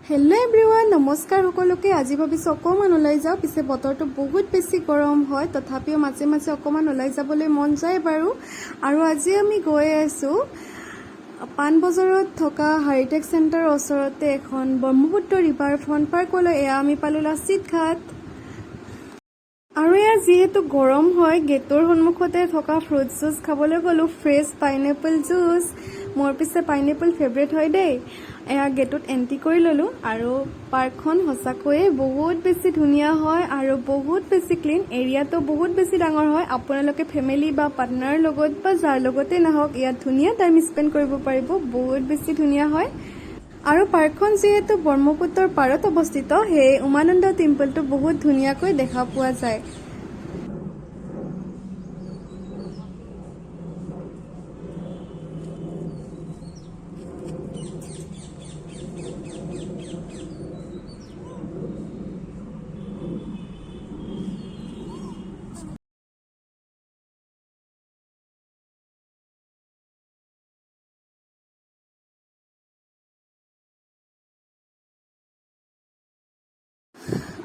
Hello' everyone, নমস্কাৰ সকলোকে। আজি ভাবিছোঁ অকণমান ওলাই যাওঁ। পিছে বতৰটো বহুত বেছি গৰম হয়, তথাপিও মাজে মাজে অকণমান ওলাই যাবলৈ মন যায় বাৰু। আৰু আজি আমি গৈ আছোঁ পাণবজাৰত থকা হাইটেক চেণ্টাৰৰ ওচৰতে এখন ব্ৰহ্মপুত্ৰ ৰিভাৰ ফ্ৰণ্ট পাৰ্কলৈ। এয়া আমি পালোঁ লাচিত ঘাট। আৰু এয়া যিহেতু গৰম হয়, গেটৰ সন্মুখতে থকা ফ্ৰুট জুচ খাবলৈ গ'লোঁ। Fresh pineapple juice. মোৰ পিছে পাইনএপল ফেভৰেট হয় দেই। এয়া গেটত এণ্ট্ৰি কৰি ল'লোঁ। আৰু পাৰ্কখন সঁচাকৈয়ে বহুত বেছি ধুনীয়া হয় আৰু বহুত বেছি ক্লিন। এৰিয়াটো বহুত বেছি ডাঙৰ হয়। আপোনালোকে ফেমিলি বা পাৰ্টনাৰৰ লগত বা যাৰ লগতে নাহক, ইয়াত ধুনীয়া টাইম স্পেণ্ড কৰিব পাৰিব। বহুত বেছি ধুনীয়া হয়। আৰু পাৰ্কখন যিহেতু ব্ৰহ্মপুত্ৰৰ পাৰত অৱস্থিত, সেয়ে উমানন্দ টেম্পলটো বহুত ধুনীয়াকৈ দেখা পোৱা যায়।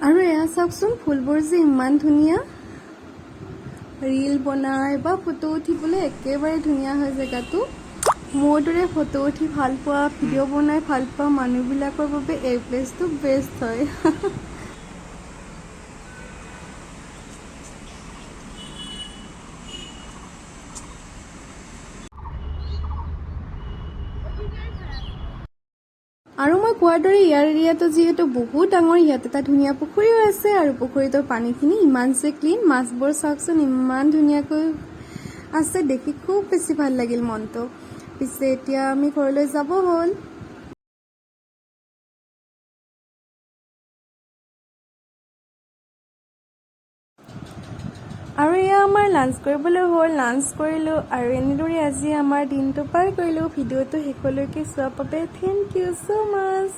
আৰু এয়া চাওকচোন, ফুলবোৰ যে ইমান ধুনীয়া। ৰীল বনাই বা ফটো উঠিবলৈ একেবাৰে ধুনীয়া হয় জেগাটো। মোৰ দৰে ফটো উঠি ভাল পোৱা, ভিডিঅ' বনাই ভাল পোৱা মানুহবিলাকৰ বাবে এই প্লেচটো বেষ্ট হয়। আৰু মই কোৱাৰ দৰে ইয়াৰ এৰিয়াটো যিহেতু বহুত ডাঙৰ, ইয়াত এটা ধুনীয়া পুখুৰীও আছে। আৰু পুখুৰীটোৰ পানীখিনি ইমান যে ক্লিন, মাছবোৰ চাওকচোন ইমান ধুনীয়াকৈ আছে। দেখি খুব বেছি ভাল লাগিল মনটো। পিছে এতিয়া আমি ঘৰলৈ যাব হ'ল। আৰু এয়া আমাৰ লাঞ্চ কৰিবলৈ হ'ল। লাঞ্চ কৰিলোঁ আৰু এনেদৰে আজি আমাৰ দিনটো পাৰ কৰিলোঁ। ভিডিঅ'টো শেষলৈকে চোৱাৰ বাবে থেংক ইউ ছ' মাছ।